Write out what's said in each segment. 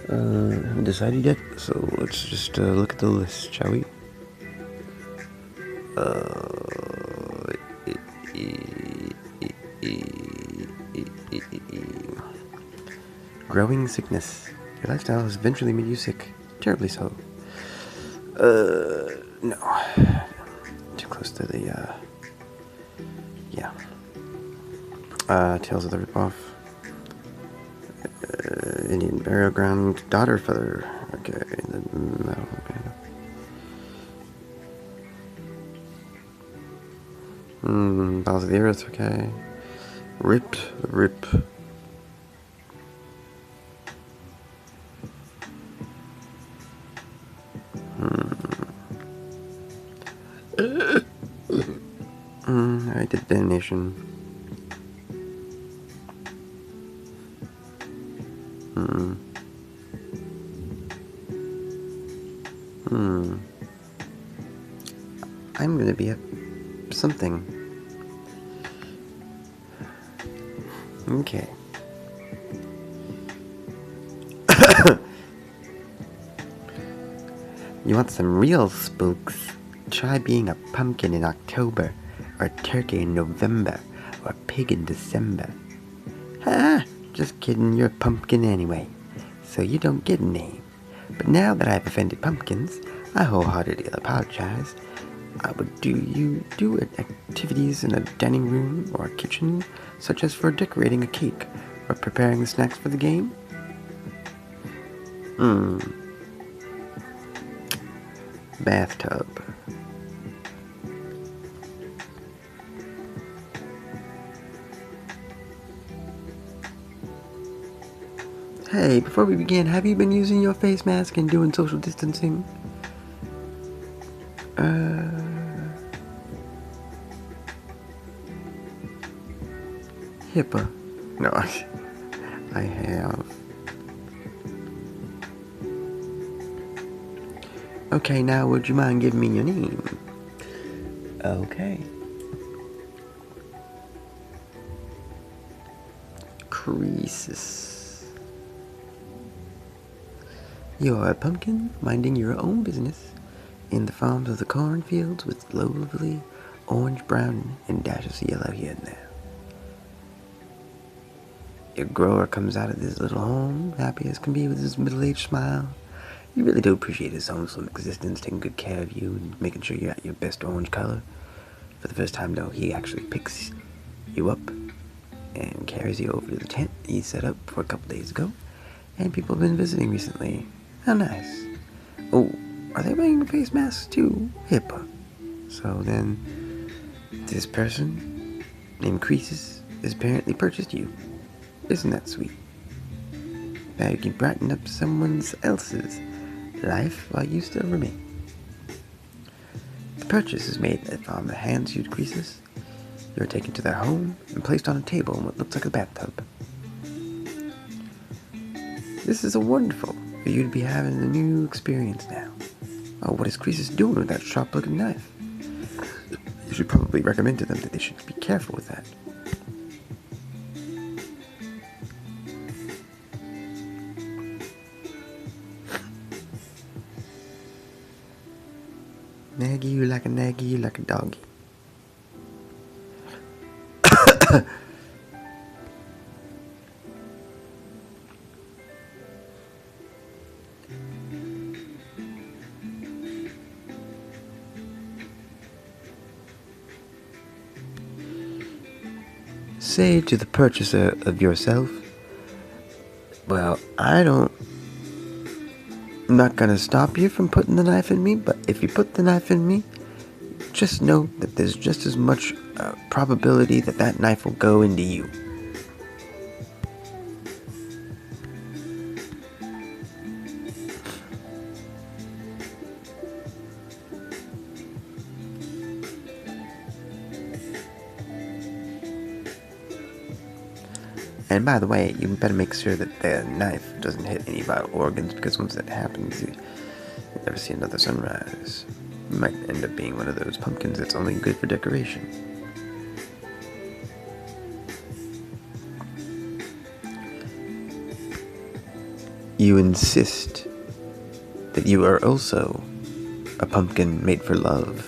Haven't decided yet, so let's just look at the list, shall we? Growing sickness. Your lifestyle has eventually made you sick. Terribly so. No. Too close to the, yeah. Tales of the Ripoff. Indian Burial Ground. Daughter Feather. Okay, no, okay. Balls of the Earth, okay. Rip. I did Damnation. I'm gonna be at something. Okay. You want some real spooks? Try being a pumpkin in October, or a turkey in November, or a pig in December. Ha! Just kidding, you're a pumpkin anyway, so you don't get a name. But now that I've offended pumpkins, I wholeheartedly apologize. Would you do activities in a dining room or a kitchen, such as for decorating a cake or preparing the snacks for the game? Bathtub. Hey, before we begin, have you been using your face mask and doing social distancing? HIPAA. No, I have. Okay, now would you mind giving me your name? Okay. Croesus. You're a pumpkin minding your own business in the farms of the cornfields with lovely orange, brown, and dashes of yellow here and there. Your grower comes out of this little home, happy as can be with his middle-aged smile. You really do appreciate his wholesome existence, taking good care of you and making sure you're at your best orange color. For the first time, though, he actually picks you up and carries you over to the tent he set up for a couple days ago. And people have been visiting recently. How nice. Oh, are they wearing face masks too? HIPAA. So then, this person named Croesus has apparently purchased you. Isn't that sweet? Now you can brighten up someone else's life while you still remain. The purchase is made on the hands you Croesus. You're taken to their home and placed on a table in what looks like a bathtub. This is wonderful for you to be having a new experience now. Oh, what is Croesus doing with that sharp-looking knife? You should probably recommend to them that they should be careful with that. Naggy you like a doggy. Say to the purchaser of yourself, well, I'm not gonna stop you from putting the knife in me, but if you put the knife in me, just know that there's just as much probability that that knife will go into you. And by the way, you better make sure that the knife doesn't hit any vital organs, because once that happens, you never see another sunrise. You might end up being one of those pumpkins that's only good for decoration. you insist that you are also a pumpkin made for love.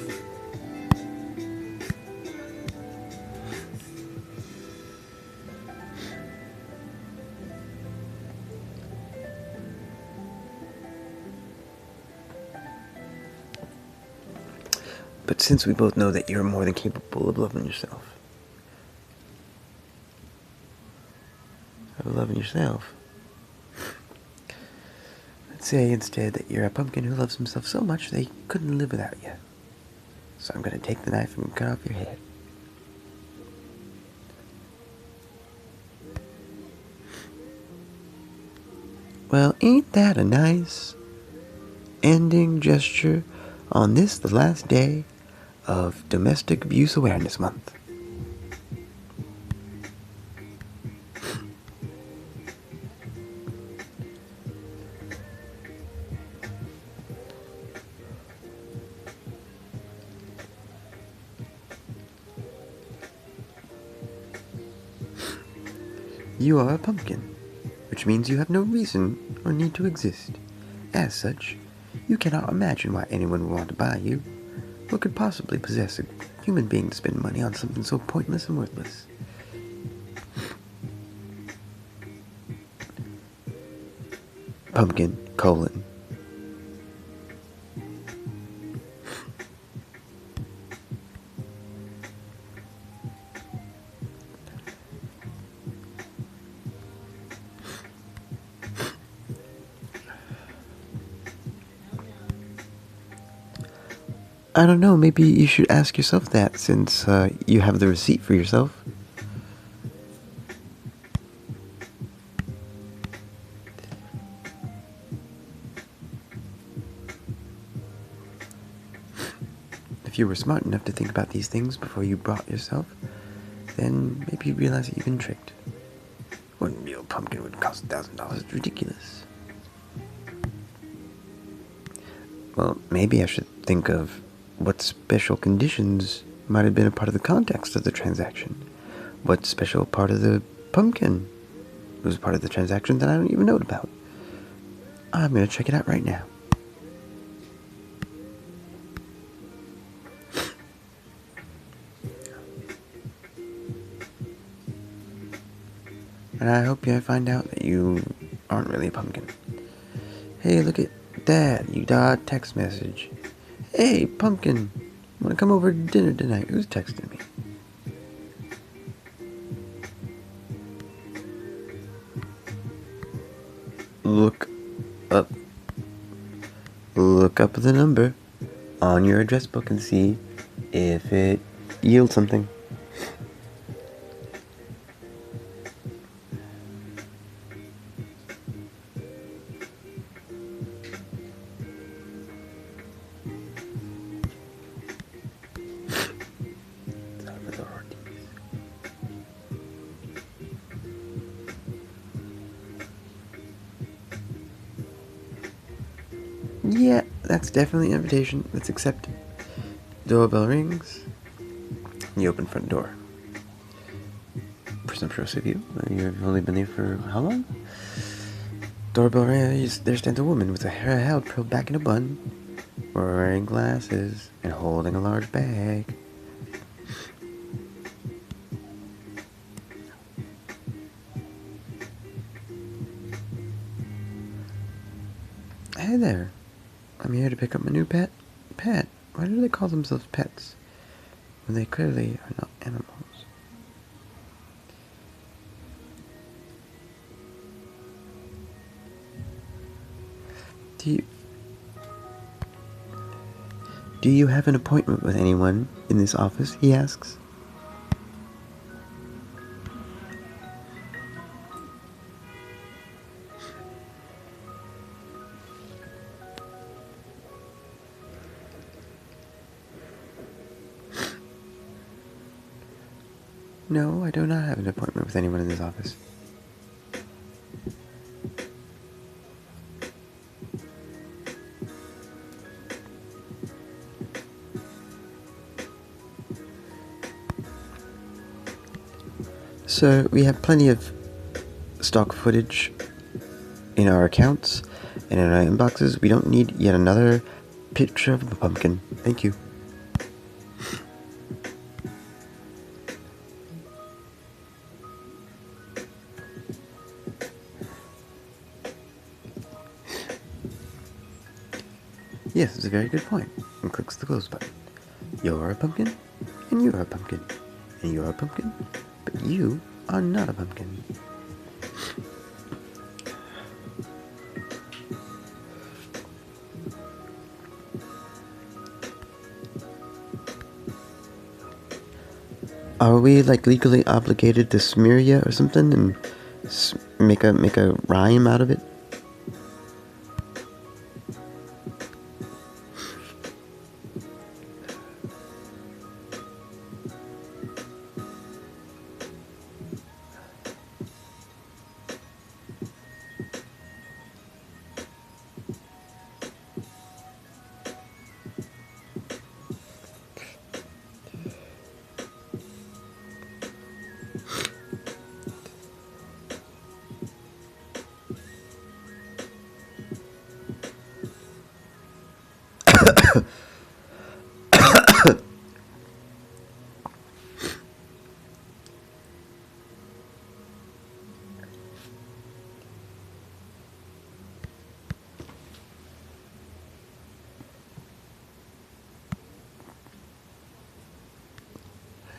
But since we both know that you're more than capable of loving yourself, let's say instead that you're a pumpkin who loves himself so much that he couldn't live without you. So I'm gonna take the knife and cut off your head. Well, ain't that a nice ending gesture on this, the last day of Domestic Abuse Awareness Month? You are a pumpkin, which means you have no reason or need to exist. As such, you cannot imagine why anyone would want to buy you. What could possibly possess a human being to spend money on something so pointless and worthless? Pumpkin, colon. I don't know, maybe you should ask yourself that since you have the receipt for yourself. If you were smart enough to think about these things before you brought yourself, then maybe you'd realize that you've been tricked. One real pumpkin would cost $1,000. It's ridiculous. Well, maybe I should think of what special conditions might have been a part of the context of the transaction. What special part of the pumpkin was part of the transaction that I don't even know about. I'm gonna check it out right now. And I hope you find out that you aren't really a pumpkin. Hey, look at that. You got a text message. Hey, pumpkin, wanna come over to dinner tonight? Who's texting me? Look up the number on your address book and see if it yields something. Yeah, that's definitely an invitation. Let's accept it. Doorbell rings. You open front door. Presumptuous of you. You've only been there for how long? Doorbell rings. There stands a woman with her hair held curled back in a bun, wearing glasses and holding a large bag. Hey there. I'm here to pick up my new pet. Pet? Why do they call themselves pets when they clearly are not animals? Do you have an appointment with anyone in this office? He asks. No, I do not have an appointment with anyone in this office. Sir, we have plenty of stock footage in our accounts and in our inboxes. We don't need yet another picture of a pumpkin. Thank you. Yes, it's a very good point. And clicks the close button. You're a pumpkin, and you're a pumpkin, and you're a pumpkin, but you are not a pumpkin. Are we like legally obligated to smear you or something and make a rhyme out of it?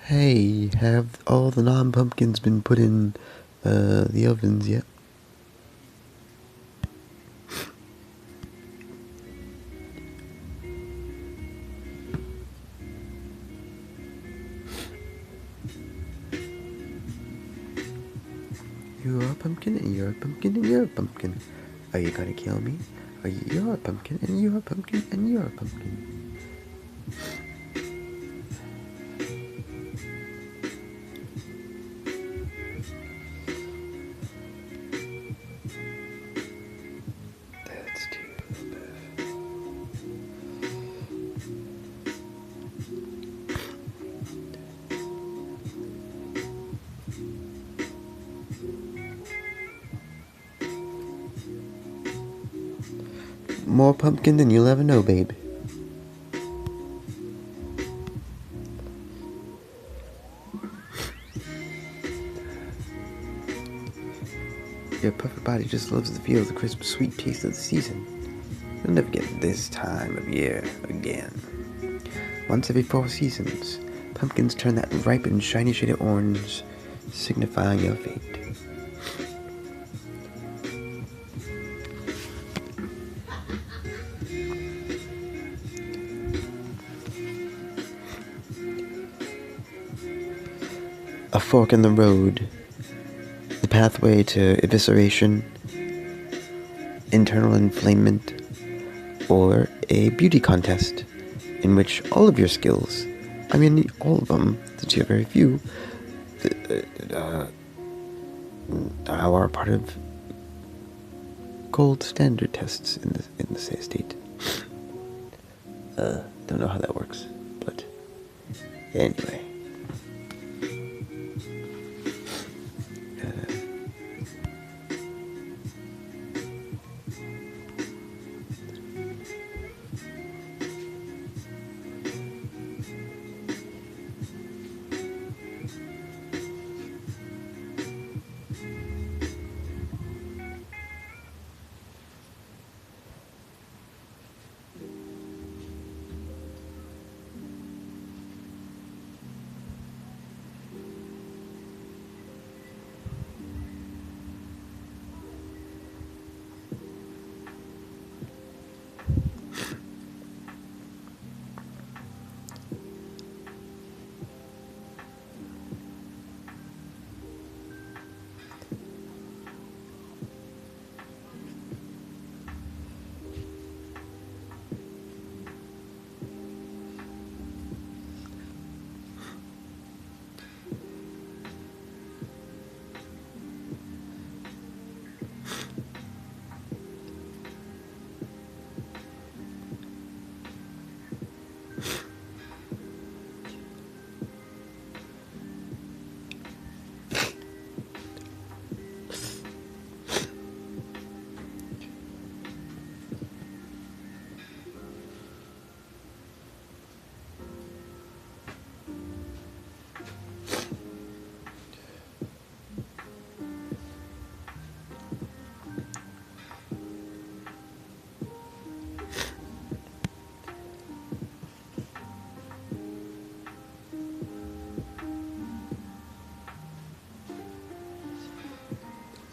Hey, have all the non-pumpkins been put in the ovens yet? You're a pumpkin, and you're a pumpkin, and you're a pumpkin. Are you gonna kill me? You're a pumpkin, and you're a pumpkin, and you're a pumpkin. That's too bad. More pumpkin than you'll ever know, babe. Your puffer body just loves to feel the crisp, sweet taste of the season. You'll never get this time of year again. Once every 4 seasons, pumpkins turn that ripe and shiny shade of orange, signifying your fate. A fork in the road, the pathway to evisceration, internal inflammation, or a beauty contest in which all of your skills, I mean all of them, since you have very few, are part of gold standard tests in the state. Don't know how that works, but anyway.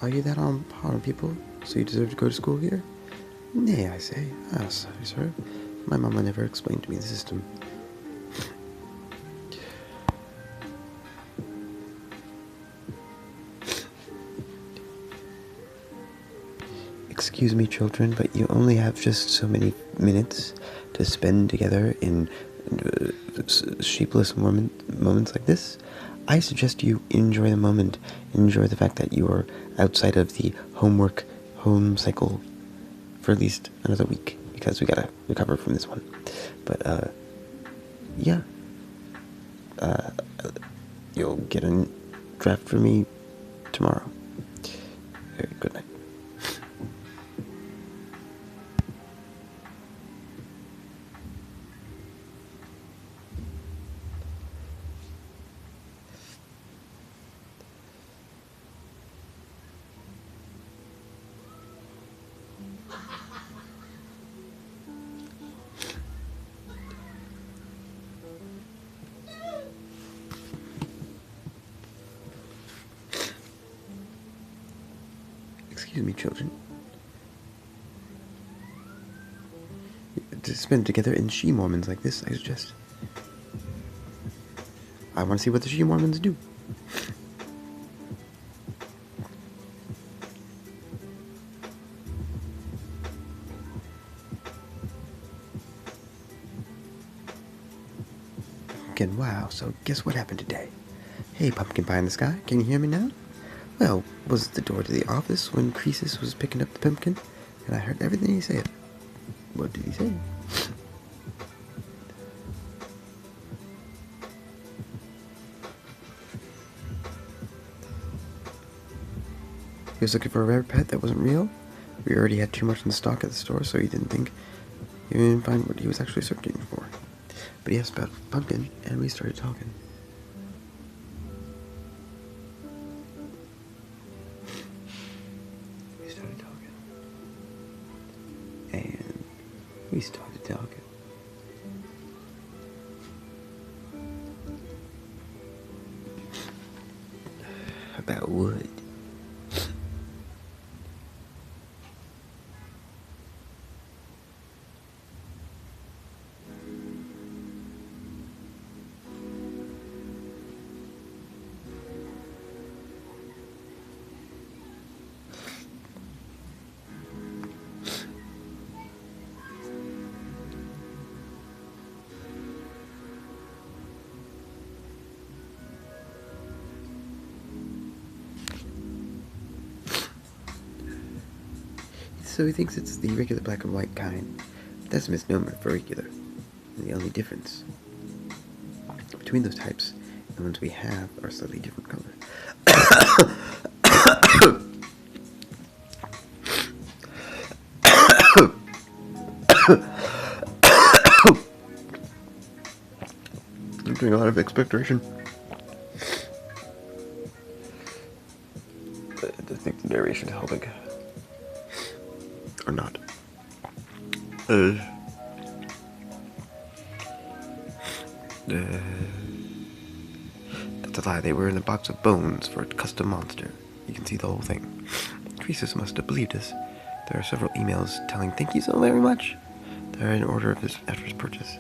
Are you that on par with people, so you deserve to go to school here? Nay, I say. Ah, sorry, sir. My mama never explained to me the system. Excuse me, children, but you only have just so many minutes to spend together in sheepless moments like this. I suggest you enjoy the moment, enjoy the fact that you are outside of the home cycle for at least another week, because we gotta recover from this one. But, yeah. You'll get a draft for me tomorrow. Good night. Excuse me, children. To spend together in she-Mormons like this, I suggest. I want to see what the she-Mormons do. Pumpkin, wow, so guess what happened today? Hey, Pumpkin Pie in the Sky, can you hear me now? Well, was at the door to the office when Croesus was picking up the pumpkin, and I heard everything he said. What did he say? He was looking for a rare pet that wasn't real. We already had too much in stock at the store, so he didn't find what he was actually searching for. But he asked about Pumpkin, and we started talking. And we started talking. About wood. So he thinks it's the regular black and white kind. That's a misnomer for regular. And the only difference between those types and the ones we have are slightly different color. I'm doing a lot of expectoration. I think the narration is helping. Or not. That's a lie. They were in a box of bones for a custom monster. You can see the whole thing. Croesus must have believed us. There are several emails telling thank you so very much. They're in order of after his purchase.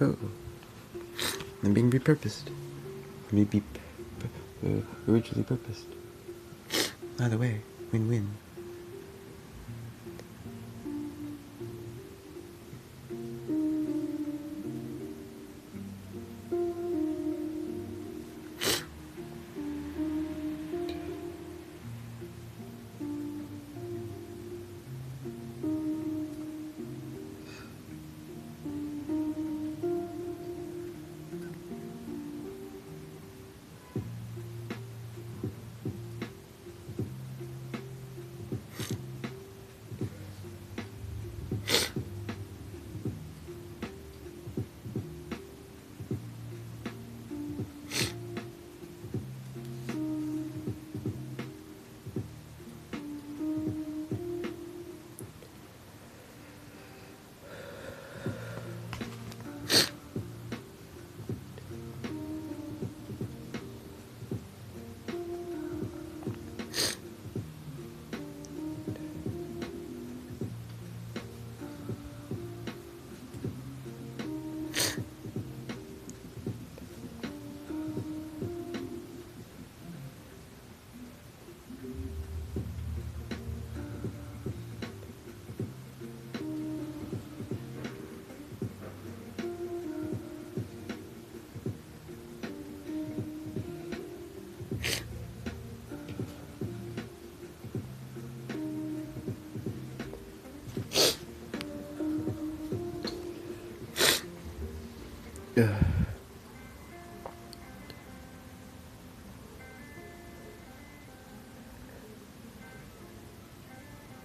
Oh, I'm being repurposed. Maybe originally purposed. Either way, win-win.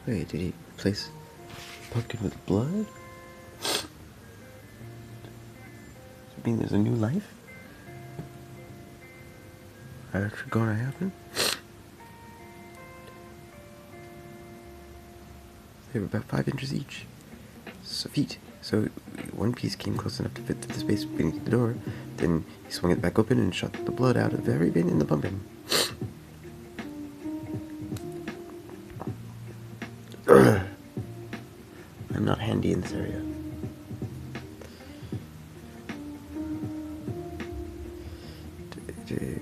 Wait, did he replace pumpkin with blood? Does it mean there's a new life? Actually gonna happen? They were about 5 inches each. So feet. So one piece came close enough to fit through the space beneath the door. Then he swung it back open and shot the blood out of every bit in the pumpkin. I'm not handy in this area. Dig.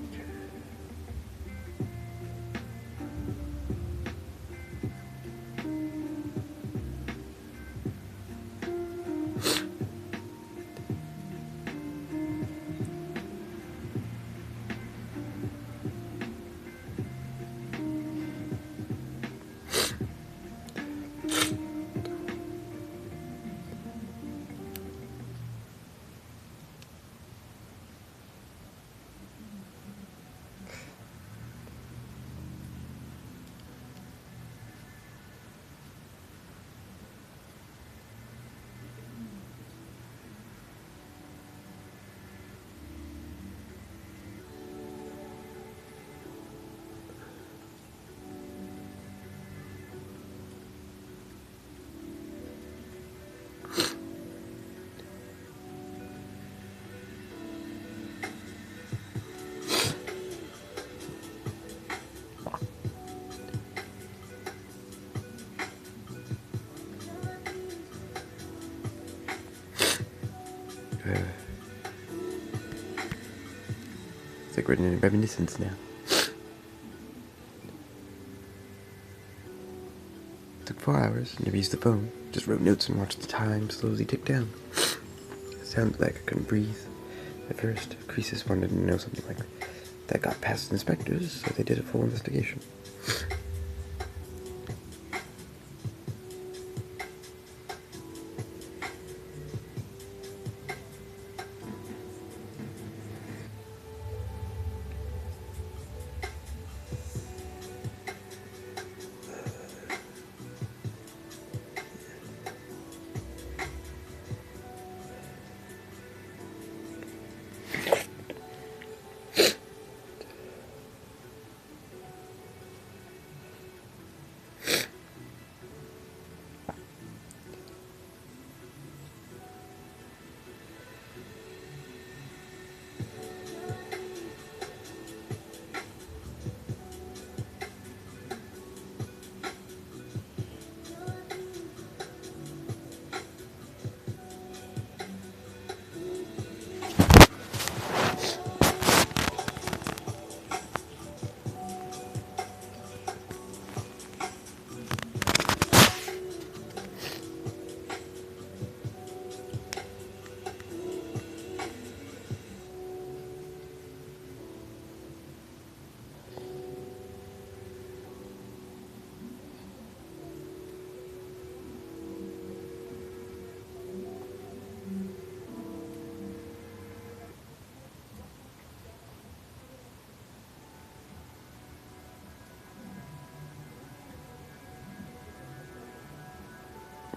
It's like we're in a reminiscence now. Took 4 hours, never used the phone. Just wrote notes and watched the time slowly tick down. It sounded like I couldn't breathe. At first, Croesus wanted to know something like that got past inspectors, so they did a full investigation.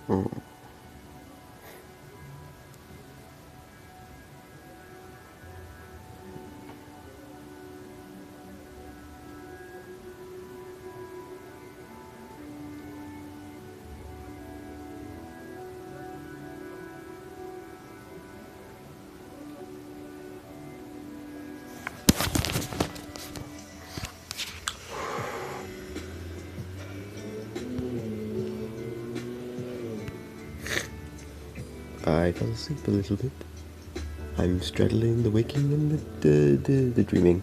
Mm. I fell asleep a little bit. I'm straddling the waking and the dreaming.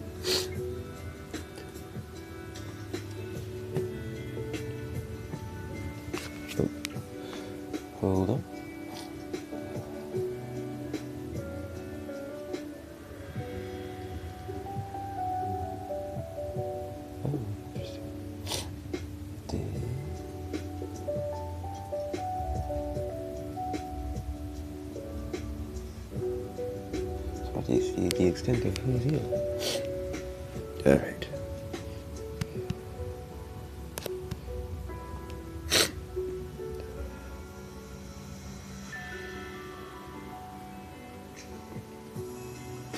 Oh. Hold on. Oh, interesting. So what is the extent of who's here? Alright.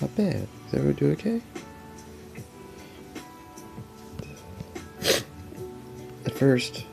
Not bad. Is everyone doing okay? At first,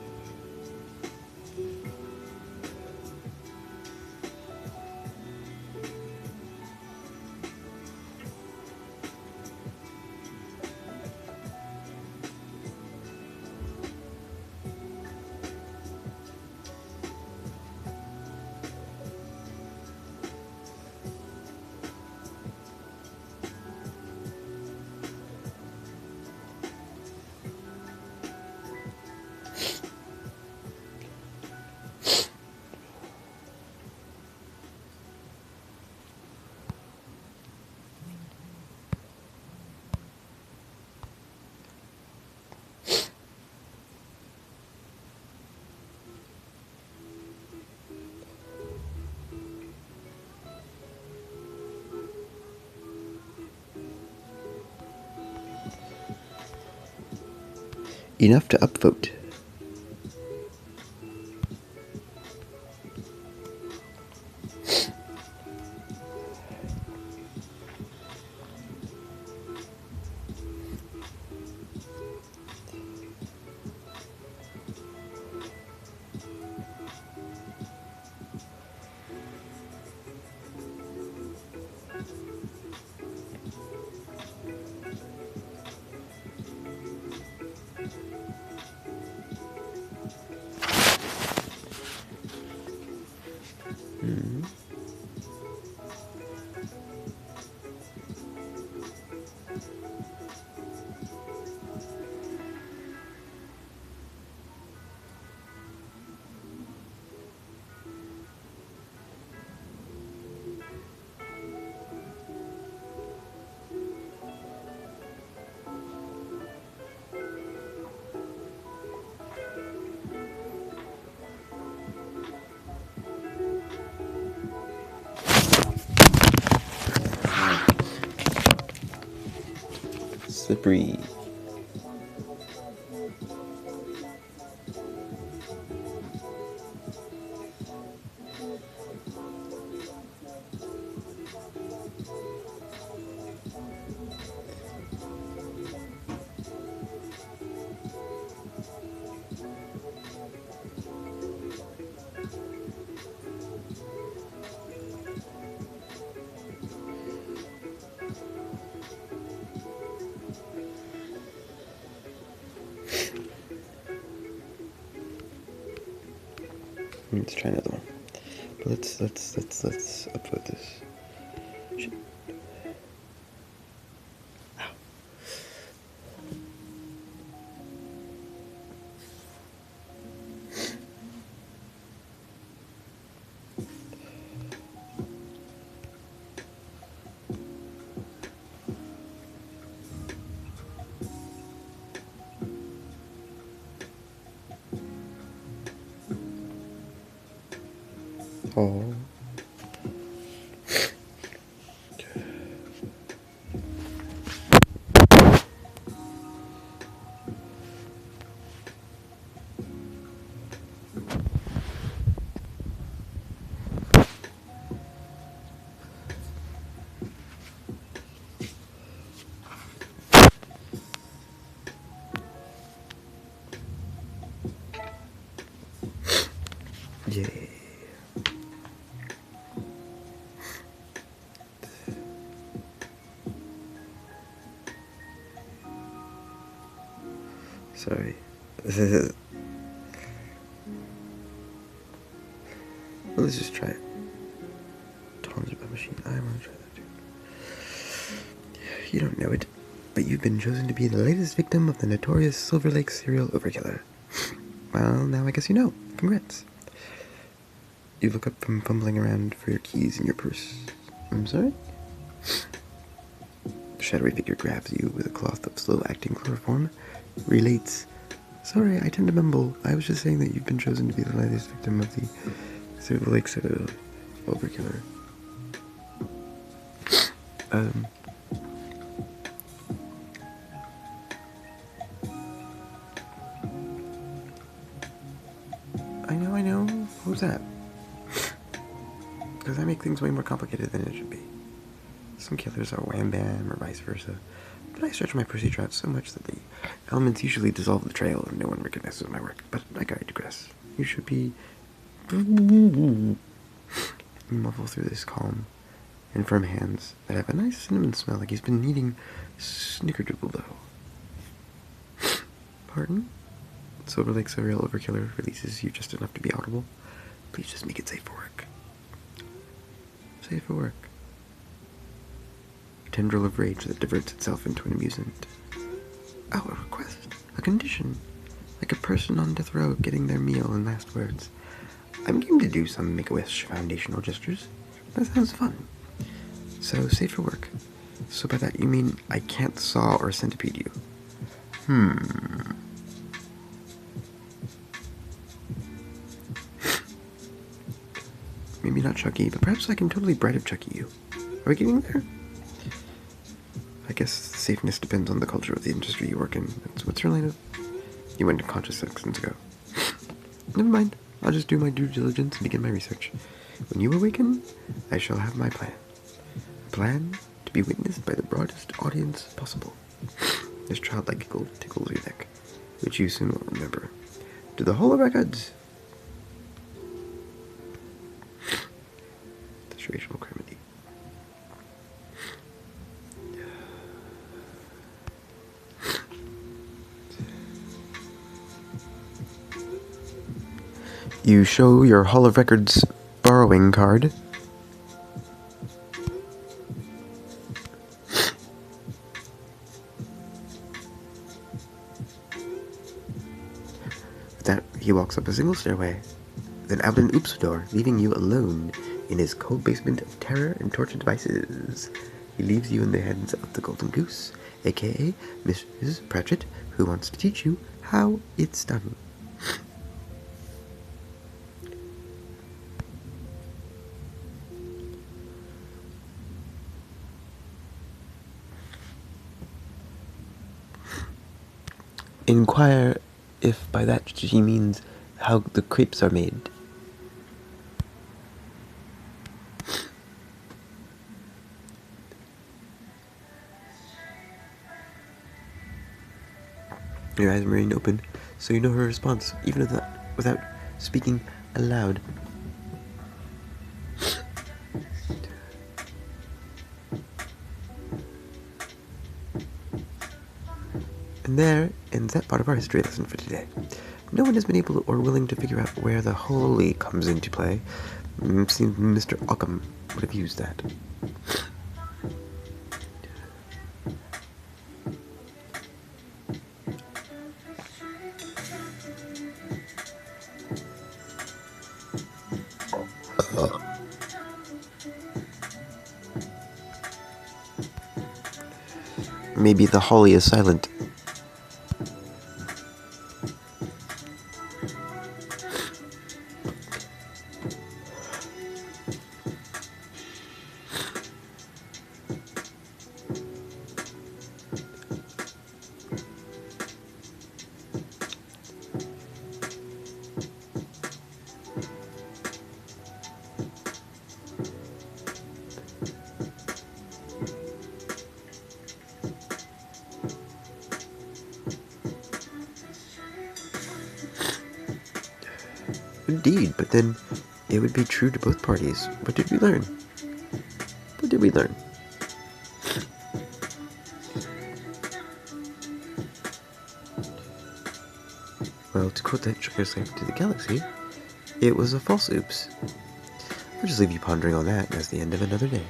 enough to upvote. Slippery. Let's try another one. But let's upvote this. Shit. Oh. Sorry. Well, let's just try it. Tones by machine. I want to try that too. You don't know it, but you've been chosen to be the latest victim of the notorious Silver Lake serial overkiller. Well, now I guess you know. Congrats. You look up from fumbling around for your keys in your purse. I'm sorry? The shadowy figure grabs you with a cloth of slow-acting chloroform. Relates. Sorry, I tend to mumble. I was just saying that you've been chosen to be the latest victim of the Silver Lake serial overkiller. I know. Who's that? Because I make things way more complicated than it should be. Some killers are wham bam or vice versa, but I stretch my procedure out so much that the elements usually dissolve the trail and no one recognizes my work. But I digress. You should be... You muffle through this calm and firm hands that have a nice cinnamon smell like he's been kneading snickerdoodle dough. Pardon? Silver Lake serial overkiller releases you just enough to be audible. Please just make it safe for work. Safe for work. A tendril of rage that diverts itself into an amusement. Oh, a request. A condition. Like a person on death row getting their meal and last words. I'm game to do some Make-A-Wish foundational gestures. That sounds fun. So, safe for work. So by that you mean I can't saw or centipede you. Maybe not Chucky, but perhaps I can totally Bride of Chucky you. Are we getting there? I guess safeness depends on the culture of the industry you work in. What's your line of... You went unconscious seconds ago. Never mind. I'll just do my due diligence and begin my research. When you awaken, I shall have my plan. A plan to be witnessed by the broadest audience possible. This childlike giggle tickles your neck, which you soon will remember. To the Hall of Records! Situational remedy. You show your Hall of Records borrowing card. With that, he walks up a single stairway, then out an oops door, leaving you alone in his cold basement of terror and torture devices. He leaves you in the hands of the Golden Goose, aka Mrs. Pratchett, who wants to teach you how it's done. Inquire if by that she means how the crepes are made. Your eyes remain open, so you know her response, even without speaking aloud. And there ends that part of our history lesson for today. No one has been able or willing to figure out where the holy comes into play. It seems Mr. Occam would have used that. Maybe the holly is silent. Indeed, but then it would be true to both parties. What did we learn? What did we learn? Well, to quote that sugar slave to the galaxy, it was a false oops. I'll just leave you pondering on that as the end of another day.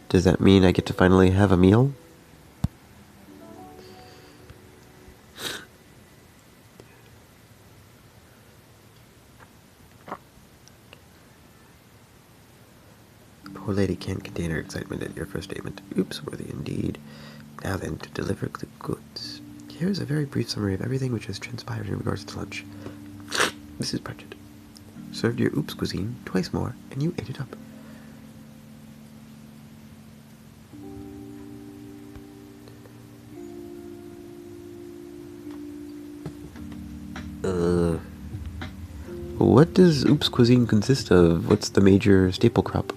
Does that mean I get to finally have a meal? Poor lady can't contain her excitement at your first statement. Oops, worthy indeed. Now then, to deliver the goods. Here is a very brief summary of everything which has transpired in regards to lunch. Mrs. Pratchett served your oops cuisine twice more, and you ate it up. What does oops cuisine consist of? What's the major staple crop?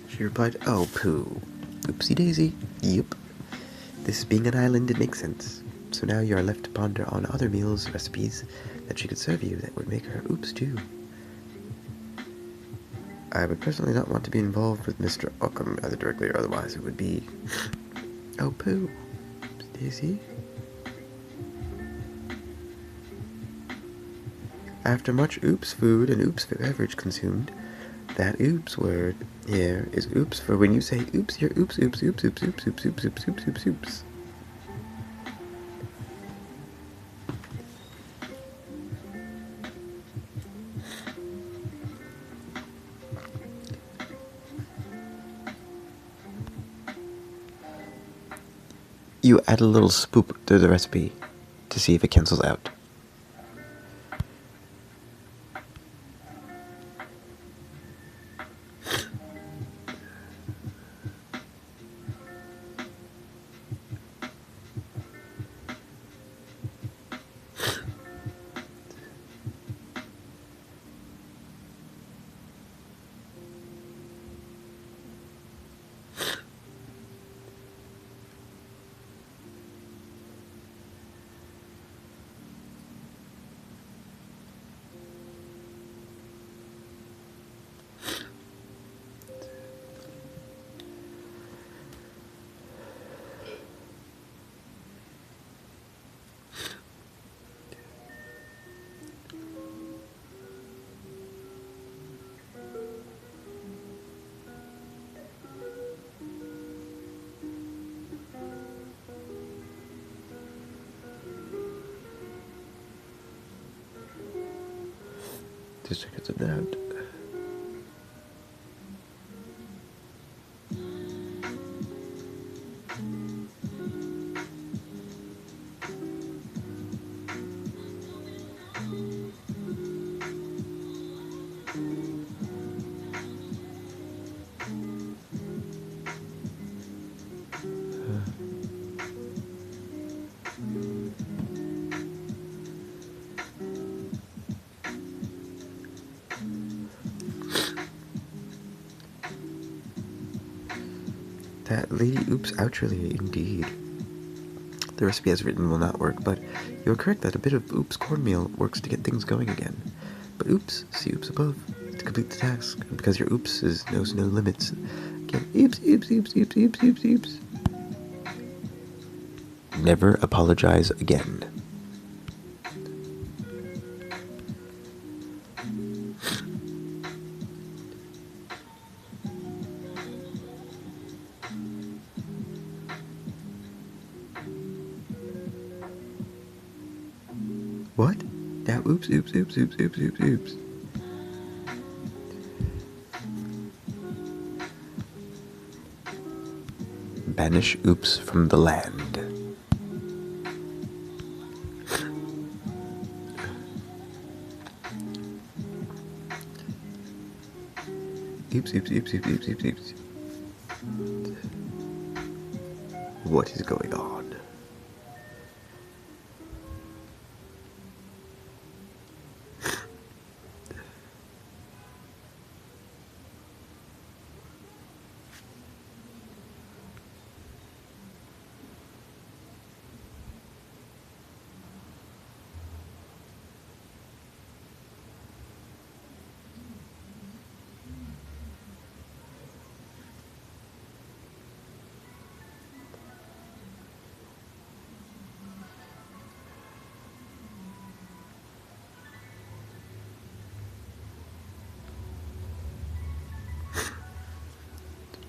She replied, "Oh, pooh. Oopsie daisy. Yep. This being an island, it makes sense. So now you are left to ponder on other meals, recipes that she could serve you that would make her oops too. I would personally not want to be involved with Mr. Occam, either directly or otherwise. It would be... oh, pooh. Oopsie daisy. After much oops food and oops beverage consumed, that oops word here is oops for when you say oops, you're oops, oops, oops, oops, oops, oops, oops, oops, oops, oops, oops. You add a little spoop to the recipe to see if it cancels out. Just check it out. That Lady Oops outrally indeed. The recipe as written will not work, but you're correct that a bit of oops cornmeal works to get things going again. But oops, see oops above, to complete the task, because your oops knows no limits. Again, oops, oops, oops, oops, oops, oops, oops. Never apologize again. What? Now oops, oops, oops, oops, oops, oops, oops. Banish oops from the land. Oops, oops, oops, oops, oops, oops, oops. What is going on?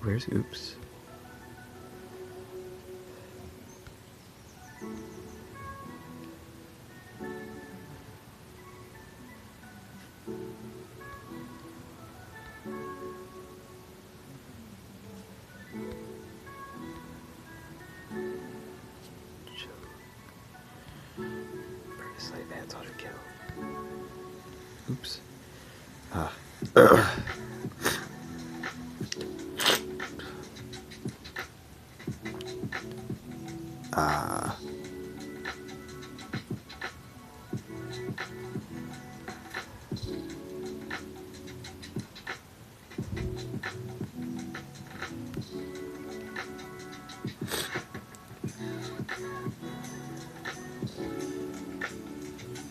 Where's Oops? Slight adds auto kill. Oops. Ah. Ah.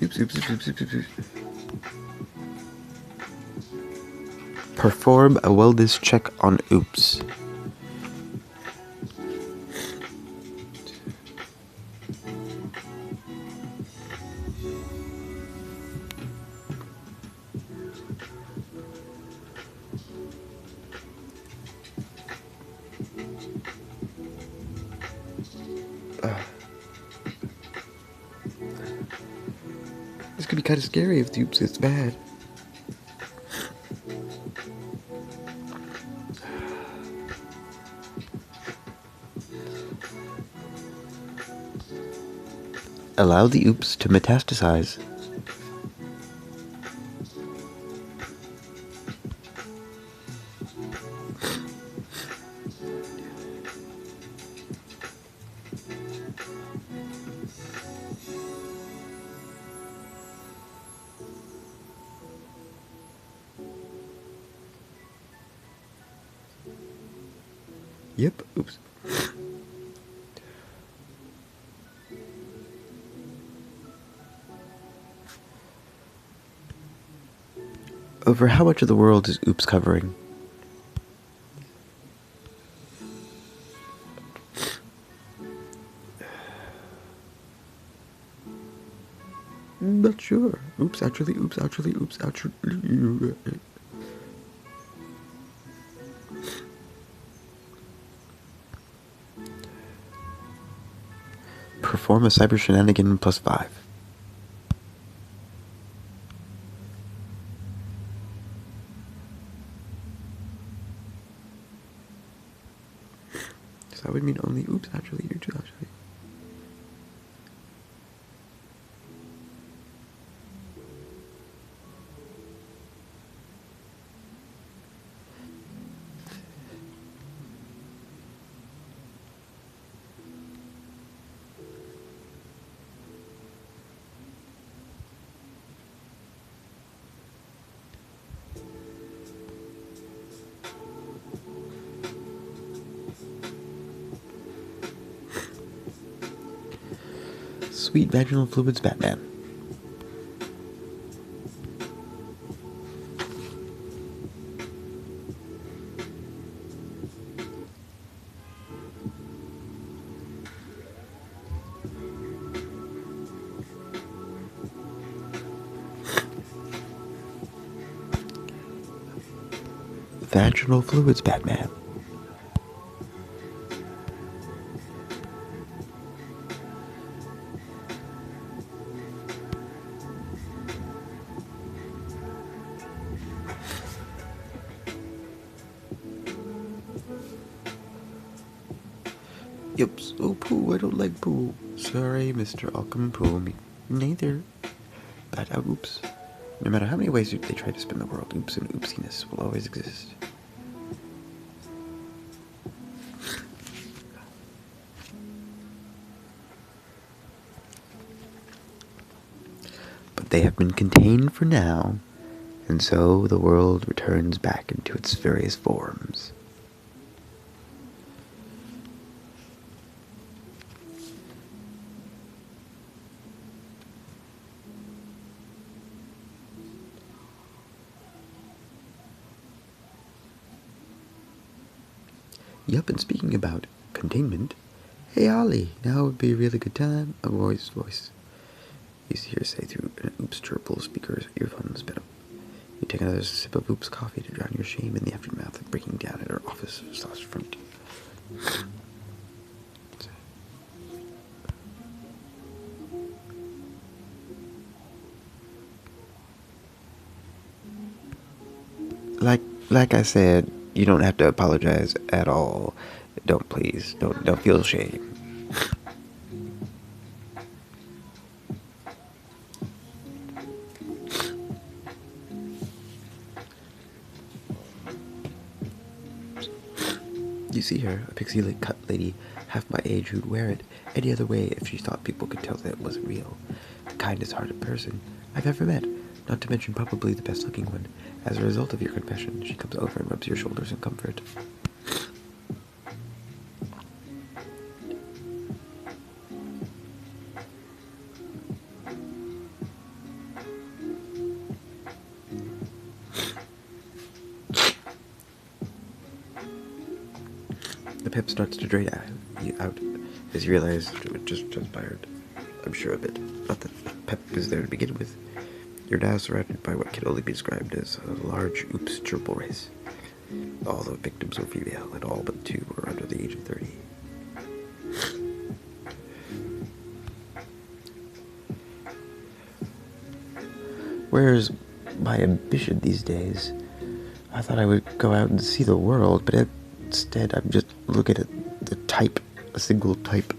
Oops. Perform a wellness check on Oops. This could be kind of scary if the Oops gets bad. Allow the Oops to metastasize. Yep, Oops. Over how much of the world is Oops covering? Not sure. Oops, actually. Perform a cyber shenanigan +5. So that would mean only Oops, actually, you two, actually. Sweet vaginal fluids, Batman. Vaginal fluids, Batman. Yups. Oh, poo. I don't like poo. Sorry, Mr. Alchem Poo. Me neither. But oops. No matter how many ways they try to spin the world, oops and oopsiness will always exist. But they have been contained for now, and so the world returns back into its various forms. Yup, and speaking about containment, hey Ollie, now would be a really good time. A voice. You see her say through an oops triple speaker's earphones, but You take another sip of Oops coffee to drown your shame in the aftermath of breaking down at her office/front. Like I said, you don't have to apologize at all. Please, don't feel shame. You see her, a pixie-cut lady, half my age, who'd wear it any other way if she thought people could tell that it wasn't real. The kindest-hearted person I've ever met, not to mention probably the best-looking one. As a result of your confession, she comes over and rubs your shoulders in comfort. The pep starts to drain out as you realize it just transpired. I'm sure of it. Not that pep is there to begin with. You're now surrounded by what can only be described as a large Oops gerbil race. All the victims were female, and all but 2 were under the age of 30. Where's my ambition these days? I thought I would go out and see the world, but instead I'm just looking at a single type.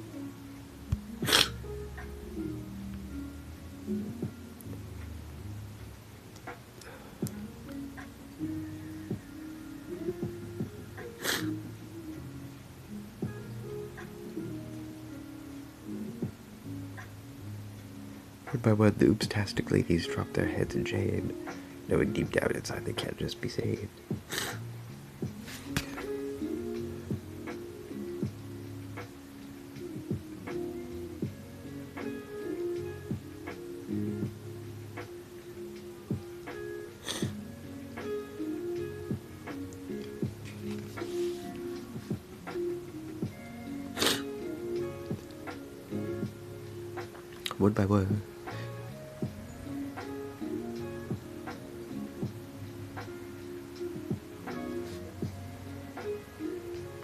One by one, the Oops-tastic ladies drop their heads in shame, knowing deep down inside they can't just be saved. One by one,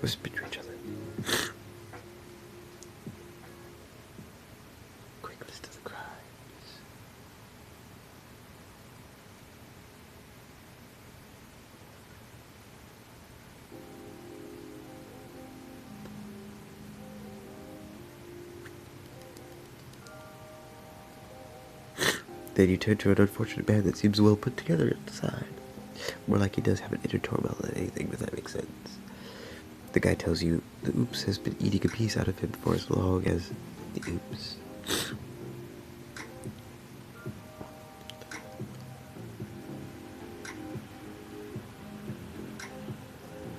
whisper to each other. Quick list of the crimes. Then you turn to an unfortunate man that seems well put together at the side. More like he does have an inner turmoil than anything, if that makes sense. The guy tells you the Oops has been eating a piece out of him for as long as the Oops.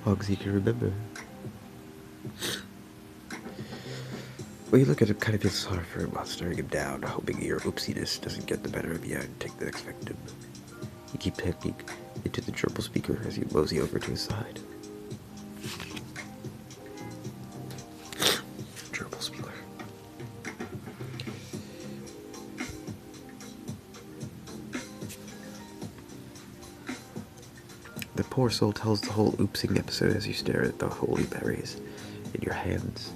Long as he can remember. Well, you look at him, kind of feel sorry for him while staring him down, hoping your oopsiness doesn't get the better of you and take the next victim. You keep talking into the gerbil speaker as you mosey over to his side. Gerbil speaker. The poor soul tells the whole oopsing episode as you stare at the holy berries in your hands,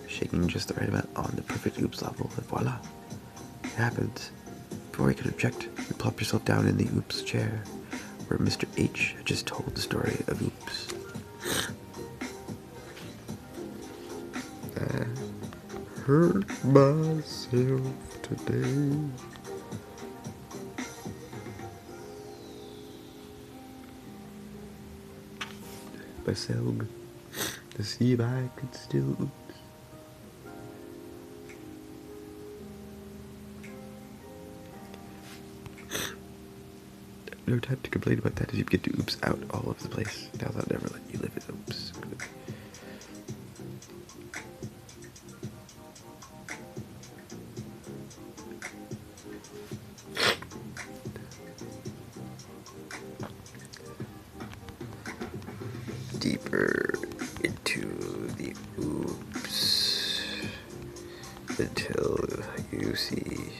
shaking just the right amount on the perfect oops level, and voila, it happens. Before you can object, you plop yourself down in the oops chair, where Mr. H had just told the story of oops. I hurt myself today. Myself, to see if I could still oops. No time to complain about that as you get to oops out all over the place. Now they'll never let you live in oops. Deeper into the oops until you see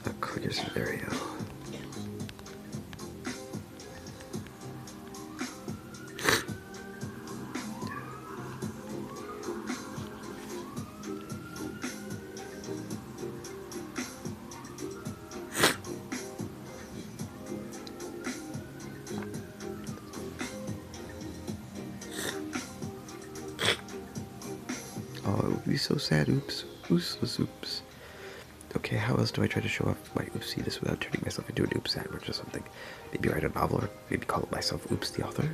a clear scenario. You'd be so sad, oops. Oops, oops. Okay, how else do I try to show off my oopsiness without turning myself into an oops sandwich or something? Maybe write a novel, or maybe call it myself Oops the Author?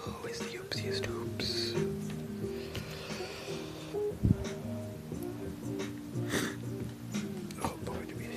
Always the oopsiest oops. Oh boy, do we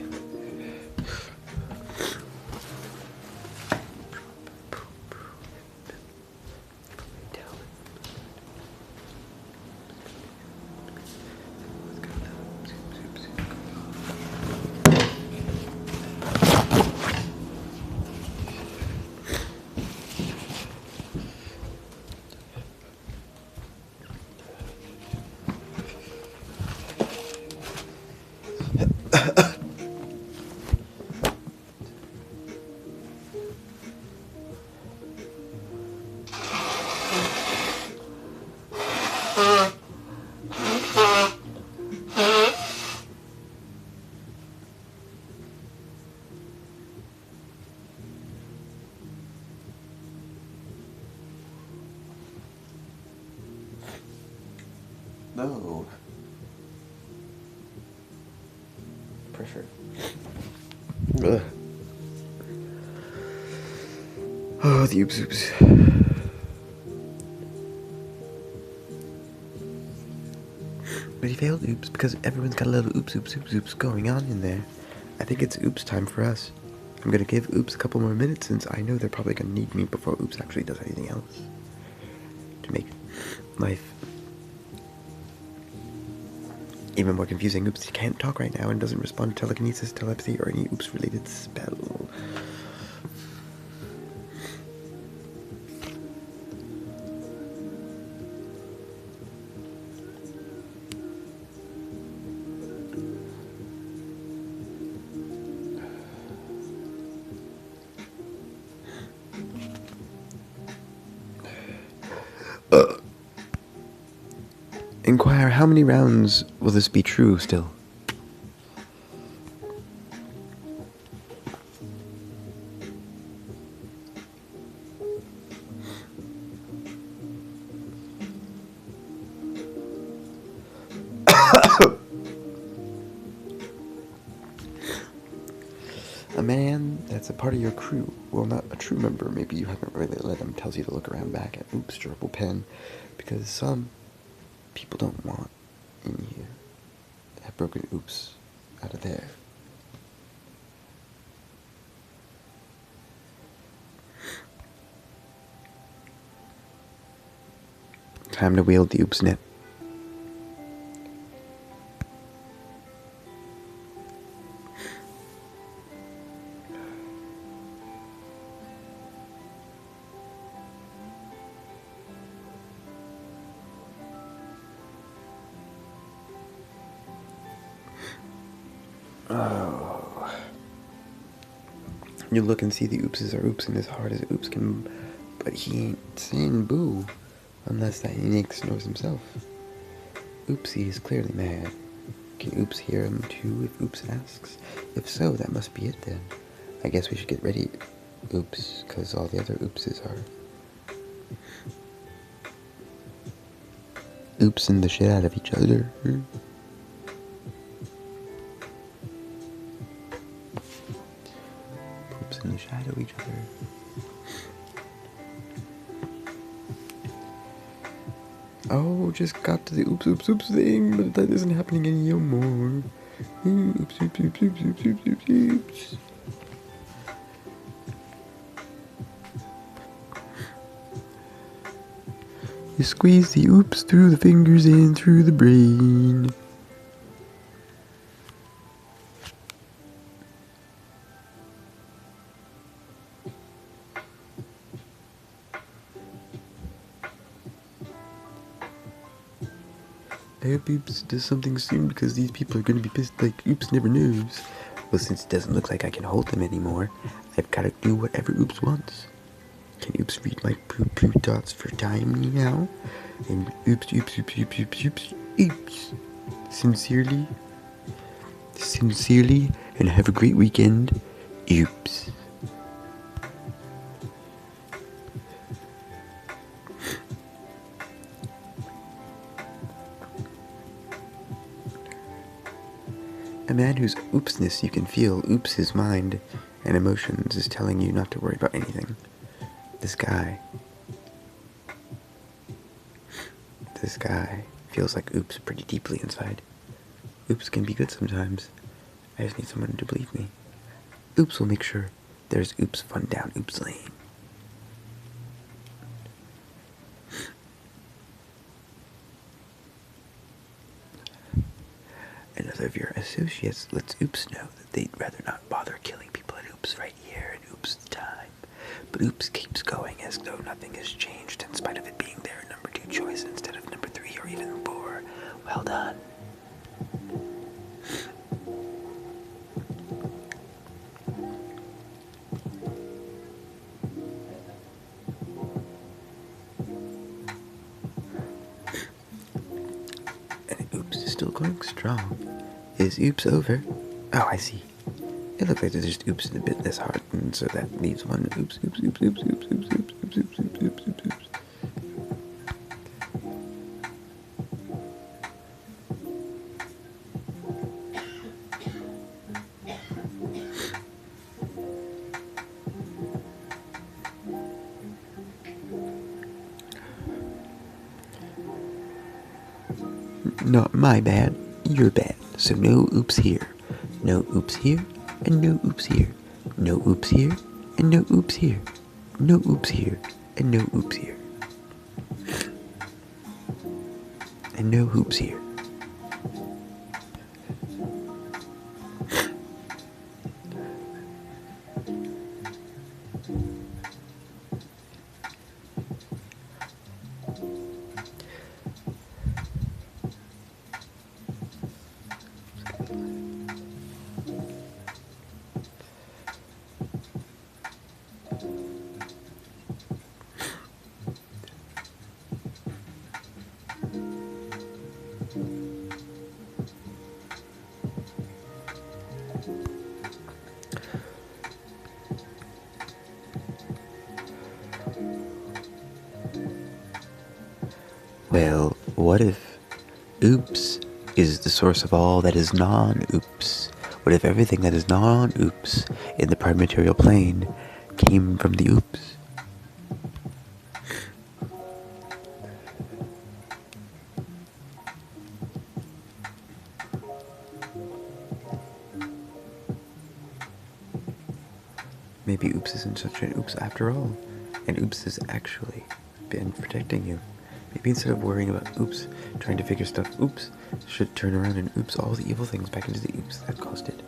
No. Pressure. Ugh. Oh, the oops oops. But he failed oops because everyone's got a little oops oops oops oops going on in there. I think it's oops time for us. I'm gonna give oops a couple more minutes since I know they're probably gonna need me before oops actually does anything else. To make life even more confusing. Oops, he can't talk right now and doesn't respond to telekinesis, telepathy, or any oops related spell. Inquire, how many rounds will this be true still? A man that's a part of your crew, well, not a true member, maybe you haven't really let him, tells you to look around back at oops, durable pen, because some people don't want in you that broken oops out of there. Time to wield the oops net. Oh. You look and see the oopses are oopsing as hard as oops can, but he ain't saying boo, unless that he makes noise himself. Oopsie is clearly mad. Can oops hear him too if oops asks? If so, that must be it then. I guess we should get ready, oops, cause all the other oopses are oopsing the shit out of each other. Oopsing the shit out of each other. Oh, just got to the oops oops oops thing, but that isn't happening anymore. Oops oops oops oops oops oops oops oops. You squeeze the oops through the fingers and through the brain. I hope Oops does something soon because these people are gonna be pissed like Oops never knows. Well, since it doesn't look like I can hold them anymore, I've gotta do whatever Oops wants. Can Oops read my poop dots for time now? And oops, oops, oops, oops, oops, oops, oops. Sincerely, and have a great weekend. Oops. A man whose oopsness you can feel oops his mind and emotions is telling you not to worry about anything. This guy feels like oops pretty deeply inside. Oops can be good sometimes. I just need someone to believe me. Oops will make sure there's oops fun down oops lane. Another of your associates lets Oops know that they'd rather not bother killing people at Oops right here in Oops' time. But Oops keeps going as though nothing has changed in spite of it being their number 2 choice instead of number 3 or even 4. Well done. And Oops is still going strong. Is Oops over? Oh, I see. It looks like there's just Oops in a bit less hard, and so that leaves one Oops, Oops, Oops, Oops, Oops, Oops, Oops, Oops, Oops, Oops, Oops, Oops, Oops. Not my bad, your bad. So no oops here. No oops here, and no oops here. No oops here, and no oops here. No oops here, and no oops here. And no hoops here. Well, what if oops is the source of all that is non-oops? What if everything that is non-oops in the prime material plane came from the oops? Maybe oops isn't such an oops after all, and oops has actually been protecting you. Maybe instead of worrying about oops, trying to figure stuff oops, should turn around and oops all the evil things back into the oops that caused it.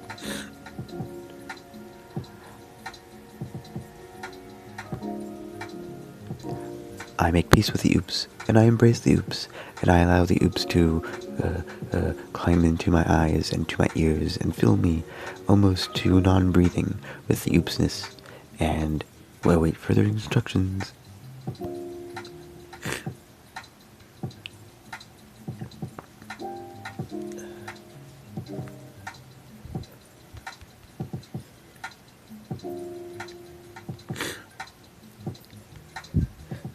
I make peace with the oops, and I embrace the oops, and I allow the oops to climb into my eyes and to my ears and fill me almost to non-breathing with the oopsness, and we'll wait further instructions.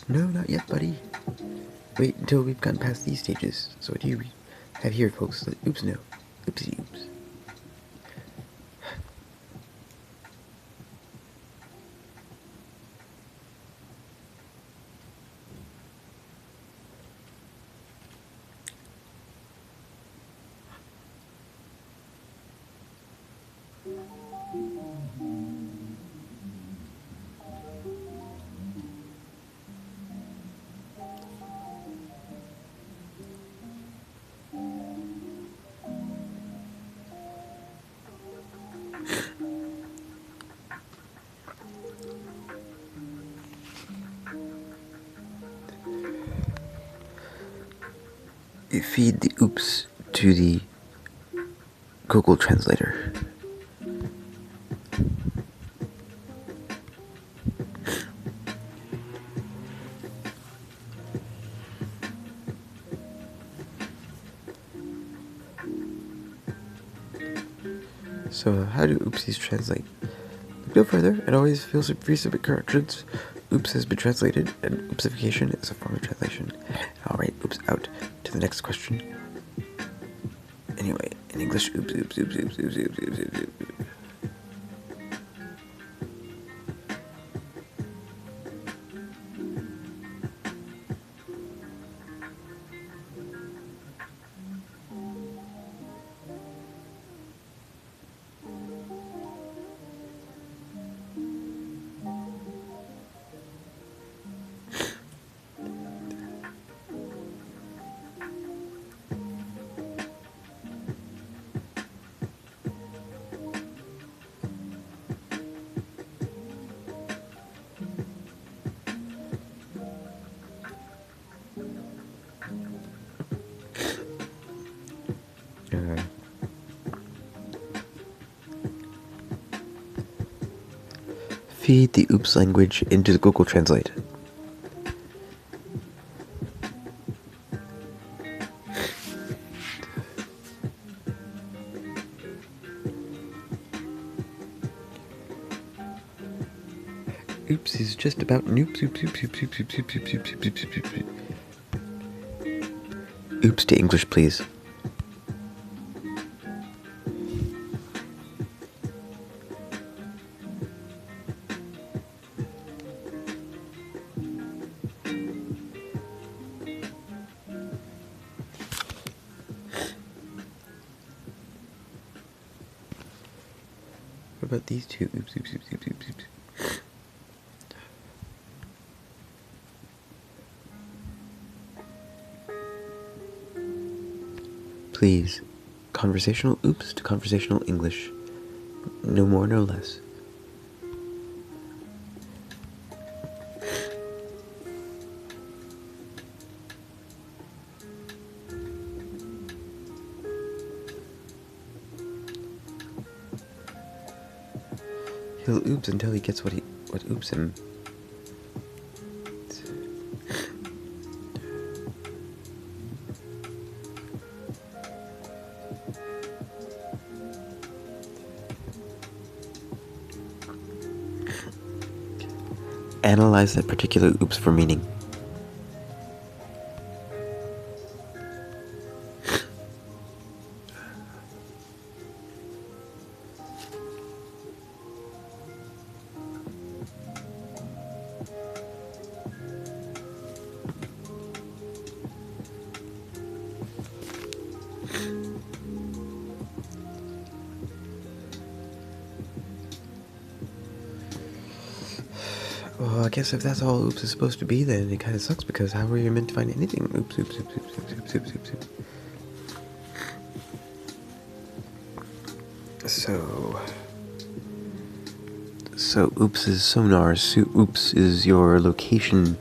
No, not yet, buddy. Wait until we've gotten past these stages. So what do you have here, folks? Let oops know. Oopsie oops. feed the oops to the Google Translator. So how do oopsies translate? Look no further, it always feels free to submit corrections. Oops has been translated, and oopsification is a form of translation. Alright, oops out to the next question. Anyway, in English, oops, oops, oops, oops, oops, oops, oops, oops, oops. Feed the oops language into the Google Translate. Oops is just about noops, oops, oops, oops, oops, oops, oops, oops, oops, oops, oops, oops, oops. Oops to English, please. What about these two? Oops, oops, oops, oops, oops, oops. Please, conversational oops to conversational English. No more, no less. He'll oops until he gets what oops him. Analyze that particular oops for meaning. Well, I guess if that's all oops is supposed to be, then it kind of sucks, because how are you meant to find anything? Oops, oops, oops, oops, oops, oops, oops, oops, oops. So oops is sonar. So oops is your location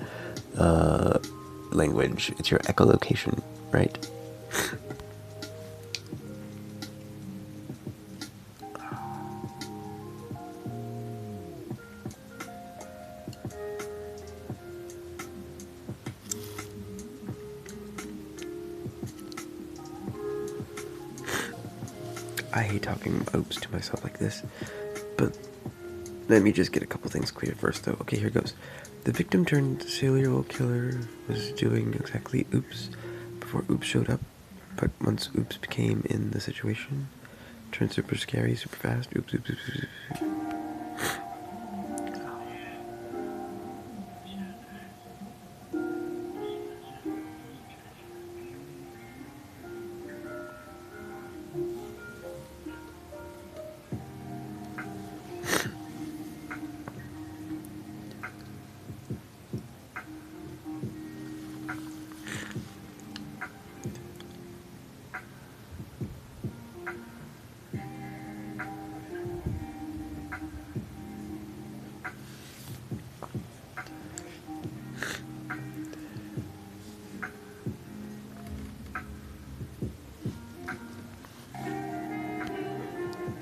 language. It's your echolocation, right? I hate talking oops to myself like this, but let me just get a couple things clear first, though. Okay, here goes. The victim turned serial killer was doing exactly oops before oops showed up, but once oops became in the situation, turned super scary, super fast. Oops, oops, oops, oops, oops.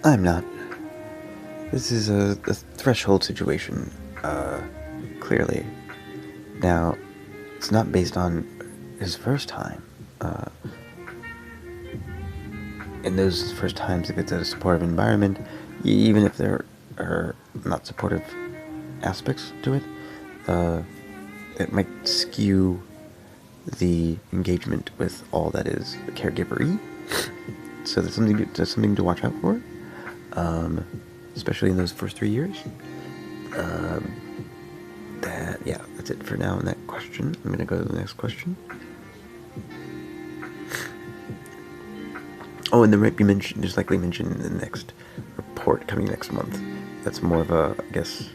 I'm not. This is a threshold situation, clearly. Now, it's not based on his first time. In those first times, if it's a supportive environment, even if there are not supportive aspects to it, it might skew the engagement with all that is caregiver-y. So that's something to watch out for, especially in those first 3 years. Yeah, that's it for now on that question. I'm gonna go to the next question. Oh, and there might be there's likely mention in the next report coming next month. That's more of a, I guess,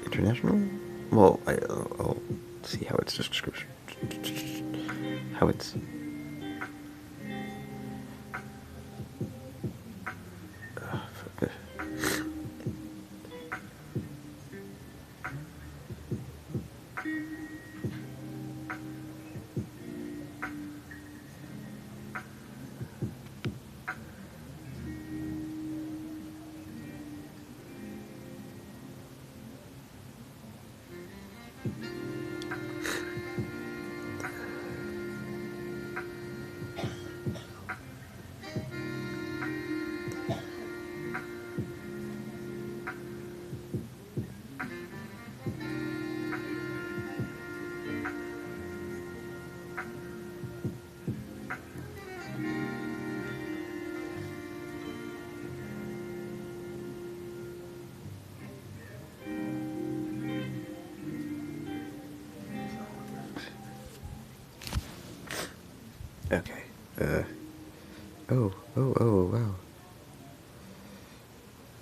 international? Well, I'll see how it's description. How it's. Okay. Oh, wow.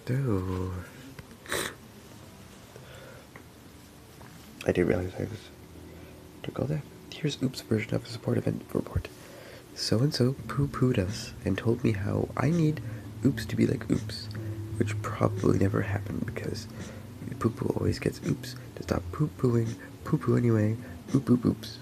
Oh. I didn't realize I was took all that. Here's Oops' version of a support event report. So-and-so poo-pooed us and told me how I need Oops to be like Oops, which probably never happened because poo-poo always gets Oops to stop poo-pooing, poo-poo anyway, oops.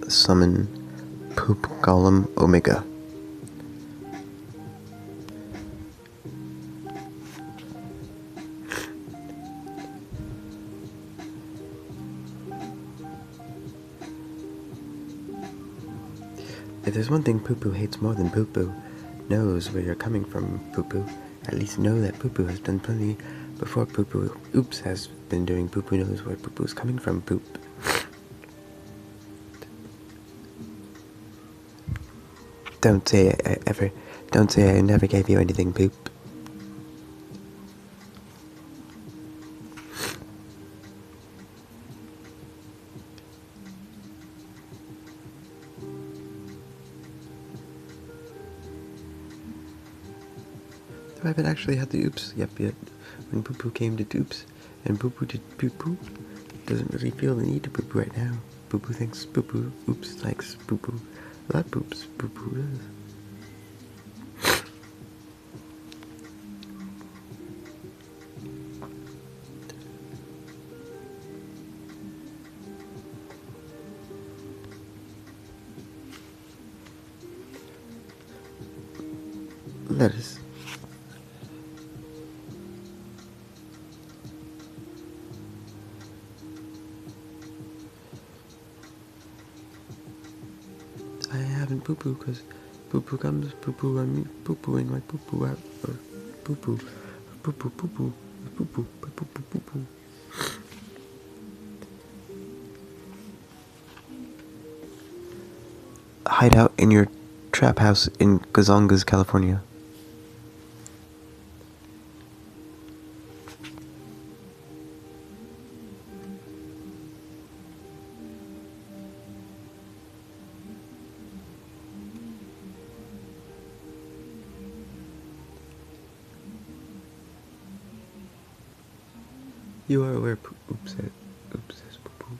Summon Poop Golem Omega. If there's one thing Poo Poo hates more than Poo Poo knows where you're coming from, Poo Poo. At least know that Poo Poo has done plenty before Poo Poo. Oops has been doing. Poo Poo knows where Poo Poo's coming from, Poop. Don't say I never gave you anything, Poop. I haven't actually had the oops yet. When Poo Poo came to Doops, and Poo Poo did Poo Poo, doesn't really feel the need to Poo Poo right now. Poo Poo thinks Poo Poo, Oops likes Poo Poo. A lot Poops, Poo Poo does. Lettuce. I haven't Poo Poo because Poo Poo comes Poo Poo on me, Poo Pooing my Poo Poo out, or Poo Poo, Poo Poo, Poo Poo, Poo Poo, Poo Poo, Poo Poo. Hide out in your trap house in Gazongas, California. You are aware Oops says Poo Poo.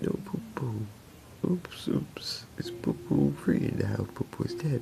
No Poo Poo. Oops. It's Poo Poo free now. Poo Poo is dead.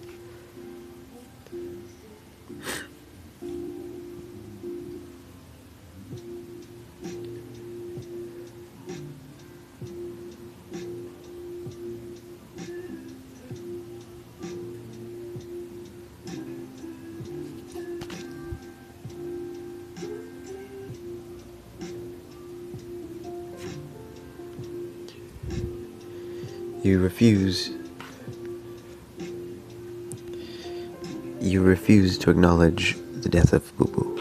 You refuse to acknowledge the death of Poo Poo.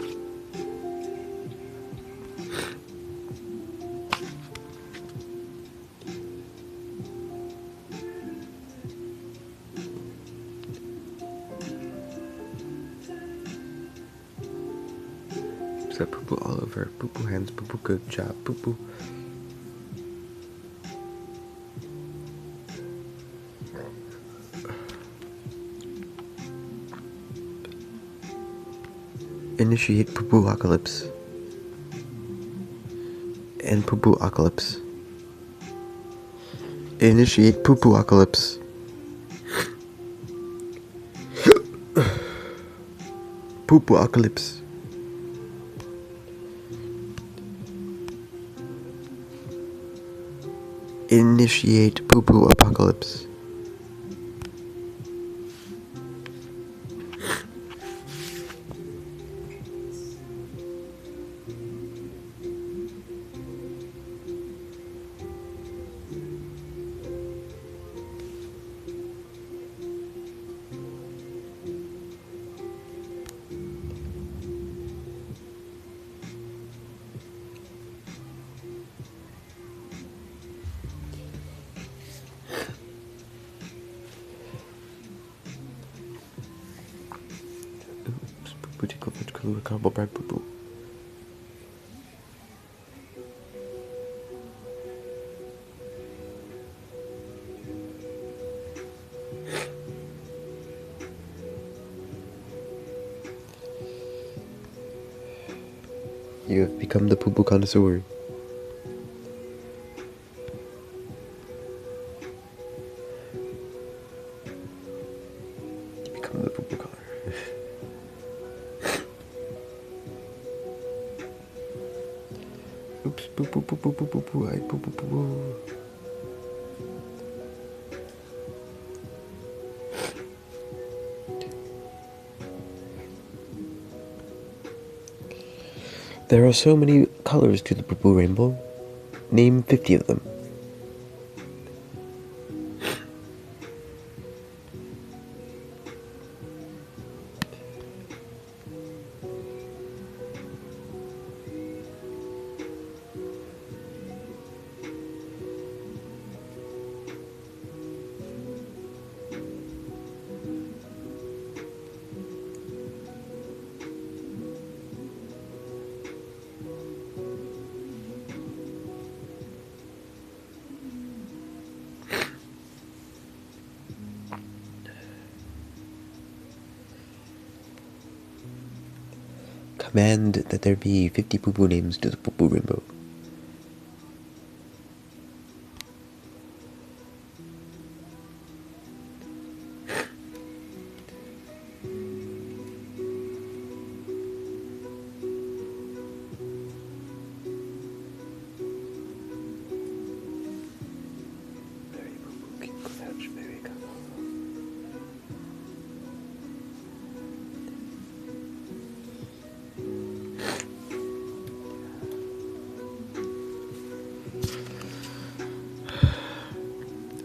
So Poo Poo all over. Poo Poo hands. Poo Poo good job. Poo Poo. Initiate Poo Poo Apocalypse. And Poo Poo Apocalypse. Initiate Poo Poo Apocalypse. Poo Poo Apocalypse. Initiate Poo Poo Apocalypse. Combo brand Poo Poo. You have become the Poo Poo connoisseur. from the poo-poo color. Oops, boo boo boo boo boo boo boo, I boo boo boo boo. There are so many colors to the poo-poo rainbow. Name 50 of them. Command that there be 50 poo-poo names to the poo-poo rainbow.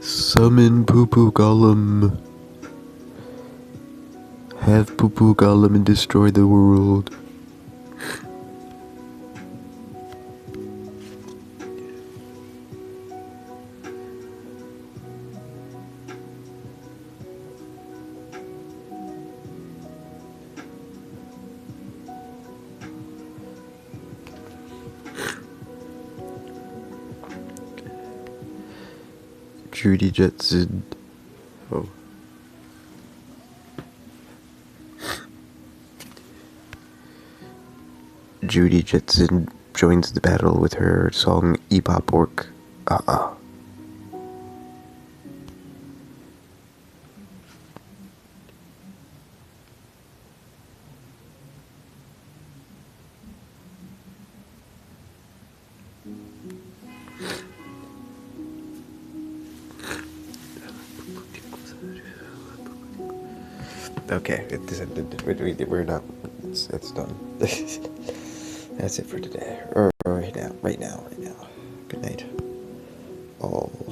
Summon Poo-Poo Golem. Have Poo-Poo Golem and destroy the world. Judy Jetson. Oh. Judy Jetson joins the battle with her song Ebop Orc. Okay, we're not. It's done. That's it for today. Right now. Good night. All.